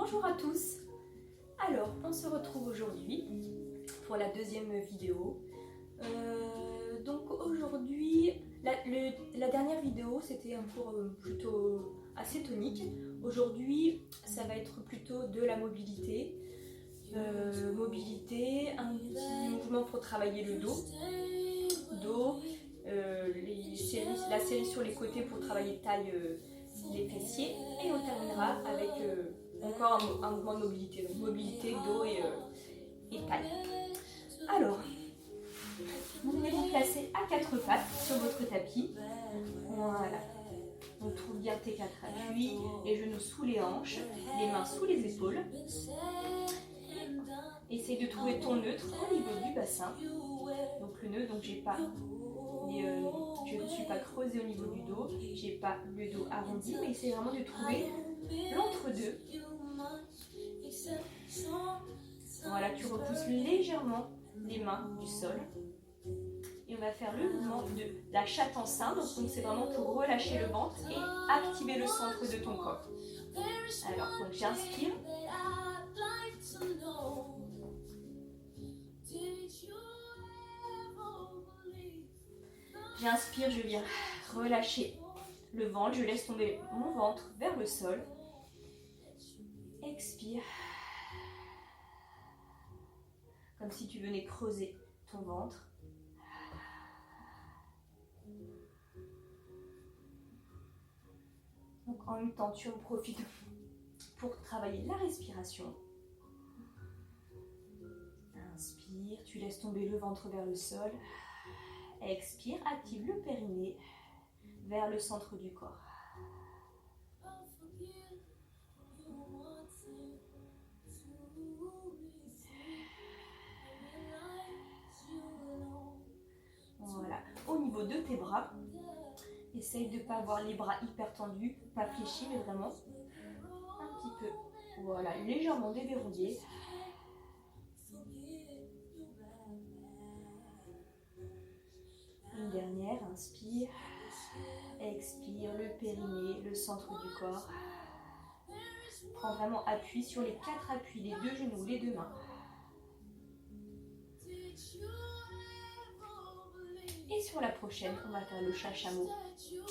Bonjour à tous. Alors, on se retrouve aujourd'hui pour la deuxième vidéo. Donc aujourd'hui, la dernière vidéo c'était un cours plutôt assez tonique. Aujourd'hui, ça va être plutôt de la mobilité. Mobilité, un petit mouvement pour travailler le dos, la série sur les côtés pour travailler taille, les fessiers, et on terminera avec encore un mouvement de mobilité, donc mobilité, dos et taille. Alors, vous venez vous placer à quatre pattes sur votre tapis. Voilà. On trouve bien tes quatre appuis, les genoux sous les hanches, les mains sous les épaules. Essaye de trouver ton neutre au niveau du bassin. Donc le nœud, donc je ne suis pas creusée au niveau du dos, j'ai pas le dos arrondi, mais essaye vraiment de trouver l'entre-deux. Voilà, tu repousses légèrement les mains du sol. Et on va faire le mouvement de la chatte en sein. Donc c'est vraiment pour relâcher le ventre et activer le centre de ton corps. Alors, donc j'inspire. J'inspire, je viens relâcher le ventre. Je laisse tomber mon ventre vers le sol. Expire. Comme si tu venais creuser ton ventre. Donc en même temps, tu en profites pour travailler la respiration. Inspire, tu laisses tomber le ventre vers le sol. Expire, active le périnée vers le centre du corps. Voilà, au niveau de tes bras, essaye de ne pas avoir les bras hyper tendus, pas fléchis, mais vraiment un petit peu, voilà, légèrement déverrouillés. Une dernière, inspire, expire, le périnée, le centre du corps. Prends vraiment appui sur les quatre appuis, les deux genoux, les deux mains. Et sur la prochaine, on va faire le chat-chameau.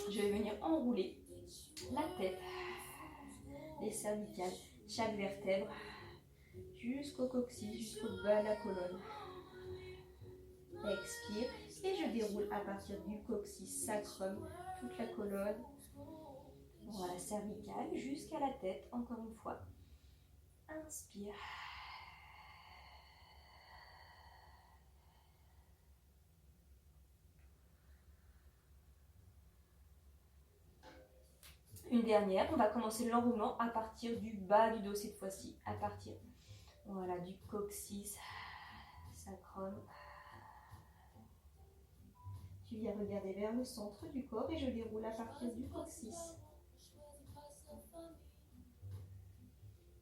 Je vais venir enrouler la tête, les cervicales, chaque vertèbre, jusqu'au coccyx, jusqu'au bas de la colonne. Expire et je déroule à partir du coccyx, sacrum, toute la colonne. Voilà, cervicale jusqu'à la tête, encore une fois. Inspire. Une dernière, on va commencer l'enroulement à partir du bas du dos cette fois-ci, à partir voilà, du coccyx, sacrum. Tu viens regarder vers le centre du corps et je déroule à partir du coccyx.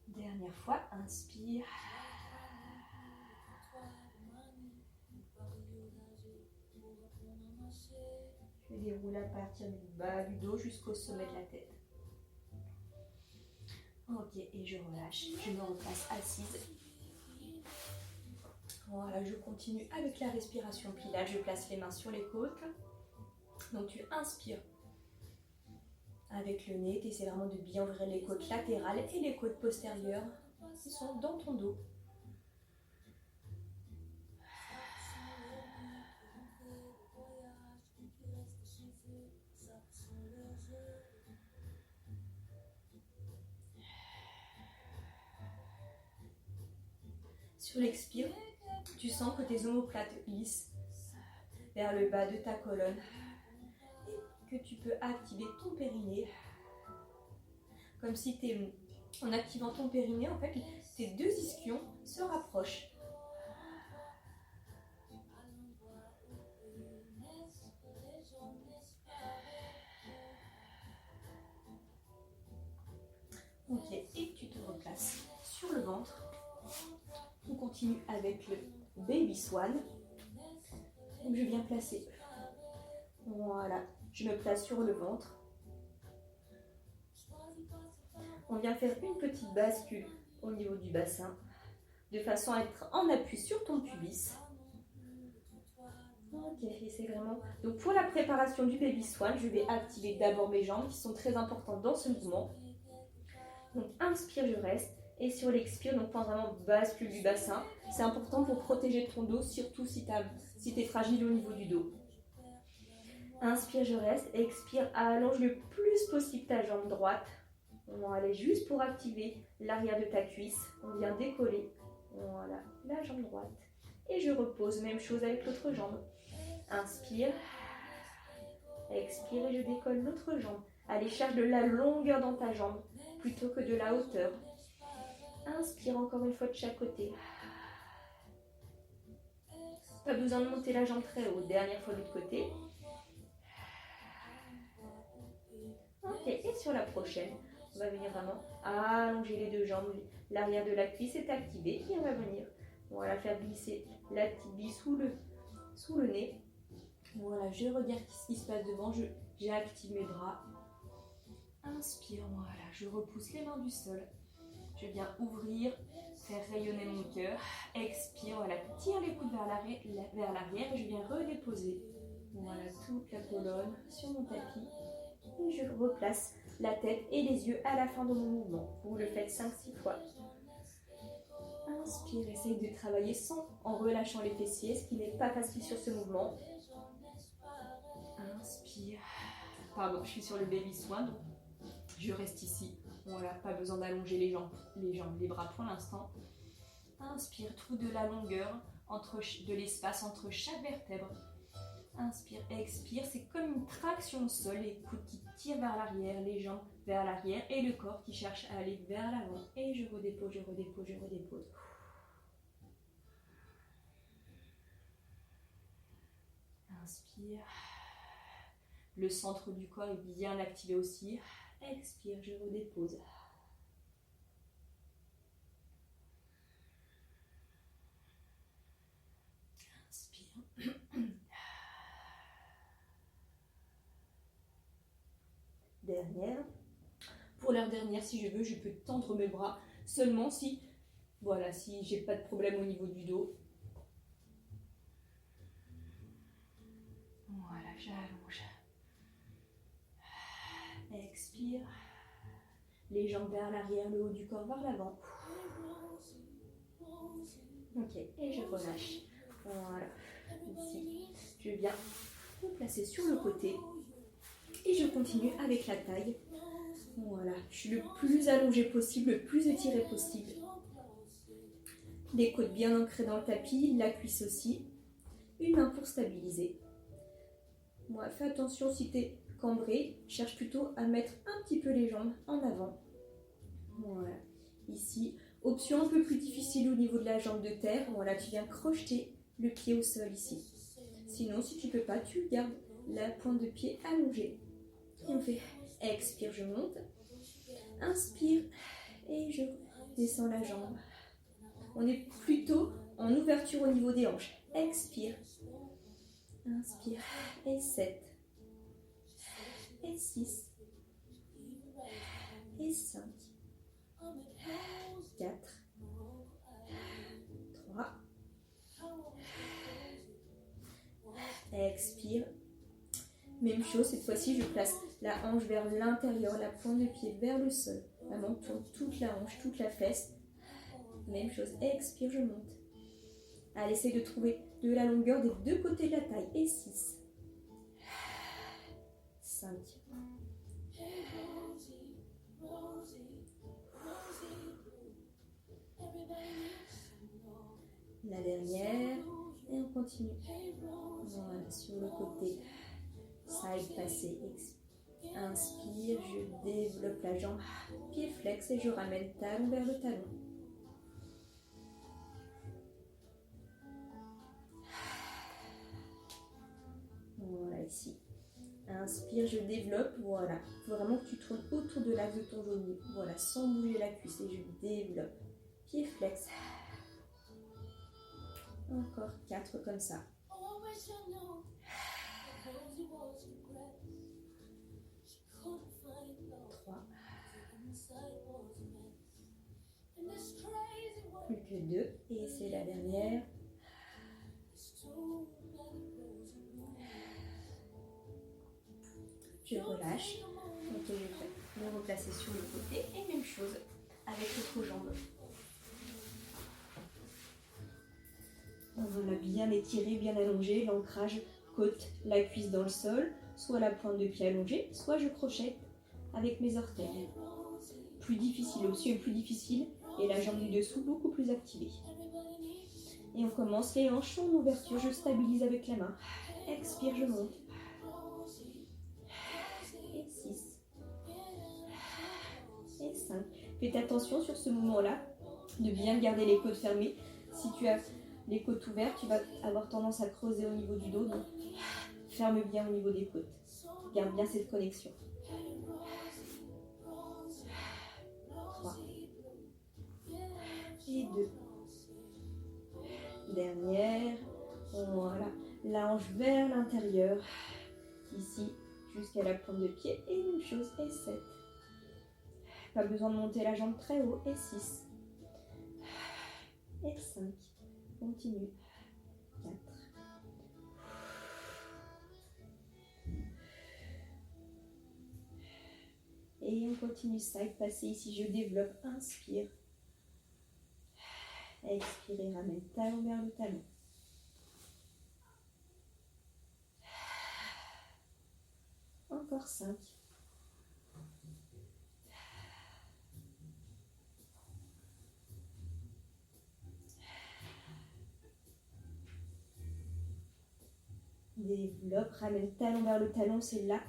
Dernière fois, inspire. Je déroule à partir du bas du dos jusqu'au sommet de la tête. Ok, et je relâche, je me replace assise. Voilà, je continue avec la respiration pilate, je place les mains sur les côtes. Donc tu inspires avec le nez, tu essaies vraiment de bien ouvrir les côtes latérales et les côtes postérieures qui sont dans ton dos. Sur l'expire, tu sens que tes omoplates glissent vers le bas de ta colonne et que tu peux activer ton périnée. Comme si en activant ton périnée, en fait, tes deux ischions se rapprochent. Ok, et tu te replaces sur le ventre. On continue avec le Baby Swan. Donc je viens placer. Voilà, je me place sur le ventre. On vient faire une petite bascule au niveau du bassin, de façon à être en appui sur ton pubis. Ok, et c'est vraiment... Donc pour la préparation du Baby Swan, je vais activer d'abord mes jambes qui sont très importantes dans ce mouvement. Donc inspire, je reste. Et sur l'expire, donc pense vraiment bascule du bassin. C'est important pour protéger ton dos, surtout si tu es fragile au niveau du dos. Inspire, je reste. Expire, allonge le plus possible ta jambe droite. On va aller juste pour activer l'arrière de ta cuisse. On vient décoller. Voilà, la jambe droite. Et je repose, même chose avec l'autre jambe. Inspire. Expire et je décolle l'autre jambe. Allez, cherche de la longueur dans ta jambe plutôt que de la hauteur. Inspire encore une fois de chaque côté. Pas besoin de monter la jambe très haut. Dernière fois de l'autre côté. Ok, et sur la prochaine, on va venir vraiment allonger les deux jambes. L'arrière de la cuisse est activé et on va venir faire glisser la petite bille sous le nez. Voilà, je regarde ce qui se passe devant, j'active mes bras. Inspire, voilà, je repousse les mains du sol. Je viens ouvrir, faire rayonner mon cœur. Expire, voilà, tire les coudes vers l'arrière et je viens redéposer. Voilà, toute la colonne sur mon tapis. Et je replace la tête et les yeux à la fin de mon mouvement. Vous le faites 5-6 fois. Inspire, essaye de travailler en relâchant les fessiers, ce qui n'est pas facile sur ce mouvement. Inspire. Pardon, je suis sur le Baby Swan. Je reste ici. Voilà, pas besoin d'allonger les jambes, les bras pour l'instant. Inspire, trouve de la longueur, de l'espace entre chaque vertèbre. Inspire, expire, c'est comme une traction au sol, les coudes qui tirent vers l'arrière, les jambes vers l'arrière et le corps qui cherche à aller vers l'avant. Et je redépose, je redépose, je redépose. Inspire. Le centre du corps est bien activé aussi. Expire, je redépose. Inspire. Dernière. Pour la dernière, si je veux, je peux tendre mes bras seulement si j'ai pas de problème au niveau du dos. Voilà, j'allonge. Expire. Les jambes vers l'arrière, le haut du corps vers l'avant. Ok, et je relâche. Voilà, ici. Je viens me placer sur le côté. Et je continue avec la taille. Voilà, je suis le plus allongé possible, le plus étiré possible. Les côtes bien ancrées dans le tapis, la cuisse aussi. Une main pour stabiliser. Voilà, fais attention si tu es cambré, cherche plutôt à mettre un petit peu les jambes en avant. Voilà, ici, option un peu plus difficile au niveau de la jambe de terre. Voilà, tu viens crocheter le pied au sol ici. Sinon, si tu ne peux pas, tu gardes la pointe de pied allongée. Et on fait expire, je monte. Inspire et je descends la jambe. On est plutôt en ouverture au niveau des hanches. Expire. Inspire. Et 7. Et 6. Et 5. 4. 3. Expire. Même chose, cette fois-ci, je place la hanche vers l'intérieur, la pointe de pied vers le sol. Vraiment, tourne toute la hanche, toute la fesse. Même chose, expire, je monte. Allez, essaye de trouver de la longueur des deux côtés de la taille. Et 6. 5. La dernière. Et on continue. Voilà, sur le côté. Side passé. Inspire, je développe la jambe. Pied flex et je ramène talon vers le talon. Voilà, ici. Inspire, je développe. Voilà. Il faut vraiment que tu tournes autour de l'axe de ton genou. Voilà, sans bouger la cuisse. Et je développe. Pied flex. Encore 4 comme ça. 3. que 2 et c'est la dernière. Je relâche. Ok, je vais me replacer sur le côté et même chose avec l'autre jambe. On va bien étirer, bien allonger, l'ancrage côte, la cuisse dans le sol, soit la pointe de pied allongée, soit je crochette avec mes orteils. Plus difficile, l'option est plus difficile et la jambe du dessous beaucoup plus activée. Et on commence les hanches en ouverture, je stabilise avec la main. Expire, je monte. Et 6. Et 5. Faites attention sur ce mouvement-là, de bien garder les côtes fermées. Si tu as les côtes ouvertes, tu vas avoir tendance à creuser au niveau du dos. Donc, ferme bien au niveau des côtes. Garde bien cette connexion. 3. Et 2. Dernière. Voilà. La hanche vers l'intérieur. Ici, jusqu'à la pointe de pied. Et même chose. Et 7. Pas besoin de monter la jambe très haut. Et 6. Et 5. Continue. 4. Et on continue side. Passez ici. Je développe. Inspire. Expirez. Ramène talon vers le talon. Encore 5. Développe, ramène talon vers le talon, c'est là,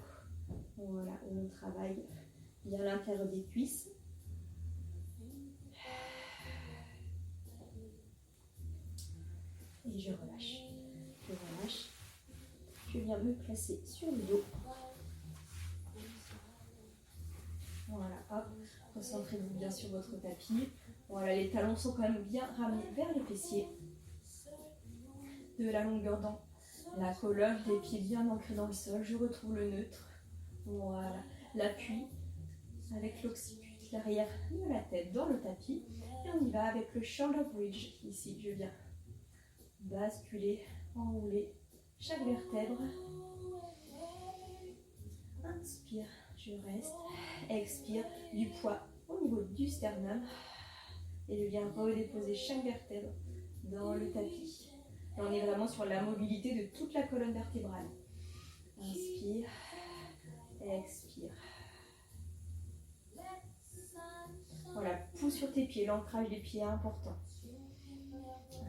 voilà, où on travaille bien l'intérieur des cuisses. Et je relâche, je relâche. Je viens me placer sur le dos. Voilà, hop, concentrez-vous bien sur votre tapis. Voilà, les talons sont quand même bien ramenés vers les fessiers. De la longueur dans la colonne, les pieds bien ancrés dans le sol. Je retrouve le neutre. Voilà, l'appui avec l'occiput, l'arrière de la tête dans le tapis. Et on y va avec le shoulder bridge. Ici, je viens basculer, enrouler chaque vertèbre. Inspire, je reste. Expire, du poids au niveau du sternum. Et je viens redéposer chaque vertèbre dans le tapis. Et on est vraiment sur la mobilité de toute la colonne vertébrale. Inspire, expire. Voilà, pousse sur tes pieds, l'ancrage des pieds est important.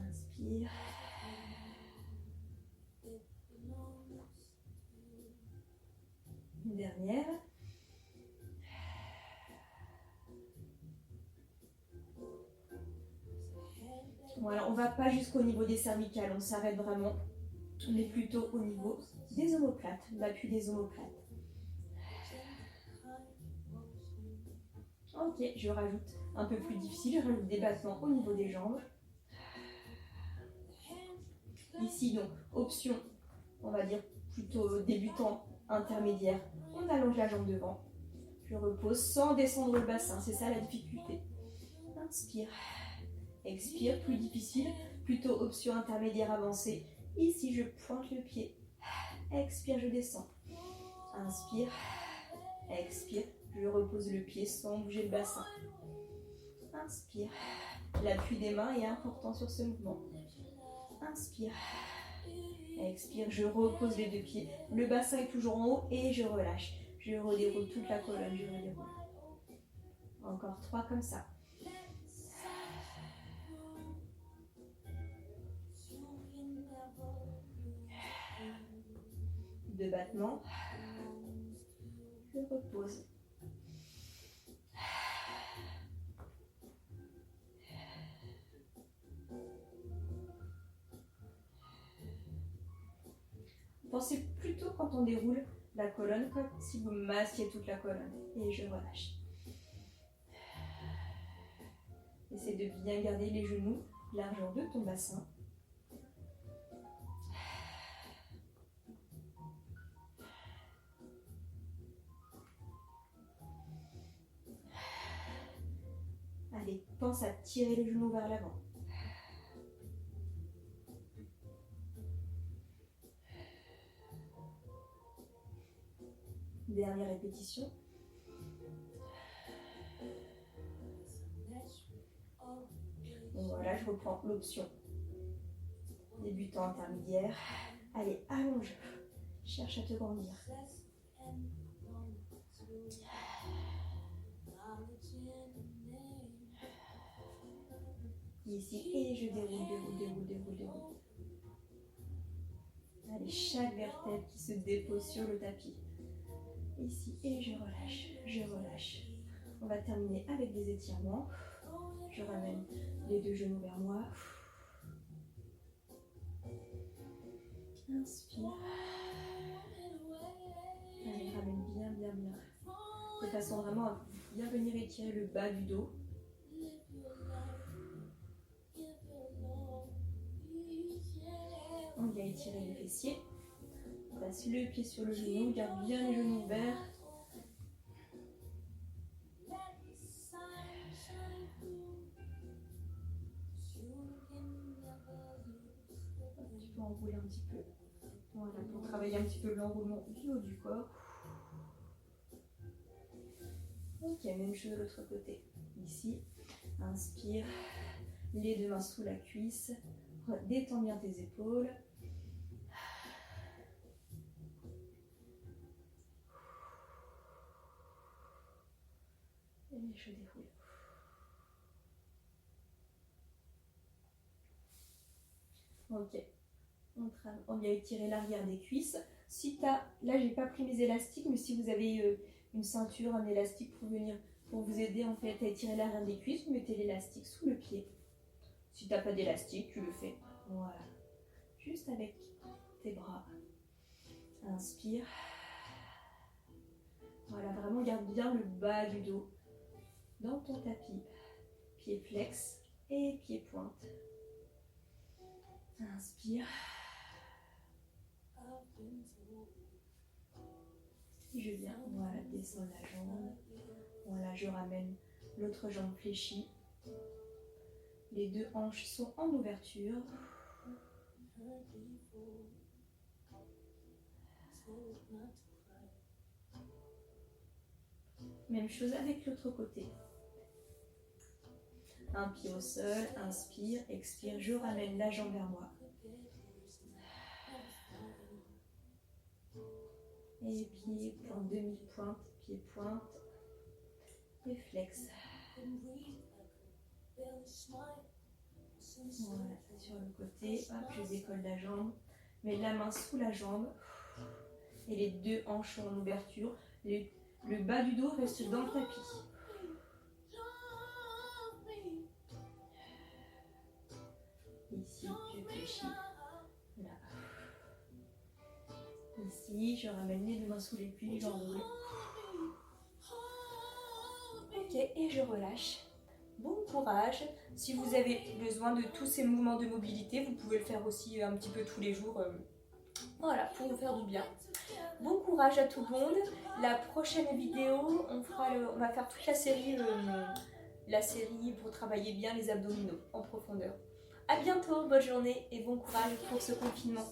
Inspire. Une dernière. Voilà, on ne va pas jusqu'au niveau des cervicales, on s'arrête vraiment. On est plutôt au niveau des omoplates, l'appui des omoplates. Ok, je rajoute un peu plus difficile, je rajoute des battements au niveau des jambes. Ici donc, option, on va dire plutôt débutant, intermédiaire. On allonge la jambe devant. Je repose sans descendre le bassin, c'est ça la difficulté. Inspire. Expire, plus difficile, plutôt option intermédiaire avancée. Ici, je pointe le pied. Expire, je descends. Inspire. Expire, je repose le pied sans bouger le bassin. Inspire. L'appui des mains est important sur ce mouvement. Inspire. Expire, je repose les deux pieds. Le bassin est toujours en haut et je relâche. Je redéroule toute la colonne, je redéroule. Encore 3 comme ça. 2 battements. Je repose. Pensez plutôt quand on déroule la colonne comme si vous massiez toute la colonne. Et je relâche. Essaie de bien garder les genoux, largeur de ton bassin. Allez, pense à tirer les genoux vers l'avant. dernière répétition. Donc voilà, je reprends l'option débutant intermédiaire. Allez, allonge. Cherche à te grandir. Ici, et je déroule. Allez, chaque vertèbre qui se dépose sur le tapis. Ici, et je relâche. On va terminer avec des étirements. Je ramène les deux genoux vers moi. Inspire. Allez, ramène bien. De façon vraiment à bien venir étirer le bas du dos. On vient étirer les fessiers. On place le pied sur le genou, garde bien les genoux ouverts. Tu peux enrouler un petit peu. Voilà, pour travailler un petit peu l'enroulement du haut du corps. Ok, même chose de l'autre côté. Ici, inspire, les deux mains sous la cuisse. Détends bien tes épaules. Et je déroule. Ok. On vient étirer l'arrière des cuisses. Si là j'ai pas pris mes élastiques, mais si vous avez une ceinture, un élastique pour vous aider en fait à étirer l'arrière des cuisses, vous mettez l'élastique sous le pied. Si tu n'as pas d'élastique, tu le fais. Voilà. Juste avec tes bras. Inspire. Voilà, vraiment garde bien le bas du dos dans ton tapis. Pied flex et pied pointe. Inspire. Je viens, voilà, descendre la jambe. Voilà, je ramène l'autre jambe fléchie. Les deux hanches sont en ouverture. Même chose avec l'autre côté. Un pied au sol, inspire, expire, je ramène la jambe vers moi. Et pied, pointe, demi-pointe, pied, pointe. Et flex. Voilà, sur le côté, hop, je décolle la jambe. Mets la main sous la jambe. Et les deux hanches sont en ouverture. Le bas du dos reste dans le tapis. Ici, je fléchis. Là. Ici, je ramène les deux mains sous les cuisses, j'enroule. Ok, et je relâche. Bon courage. Si vous avez besoin de tous ces mouvements de mobilité, vous pouvez le faire aussi un petit peu tous les jours. Voilà, pour vous faire du bien. Bon courage à tout le monde. La prochaine vidéo, on va faire toute la série pour travailler bien les abdominaux en profondeur. À bientôt, bonne journée et bon courage pour ce confinement.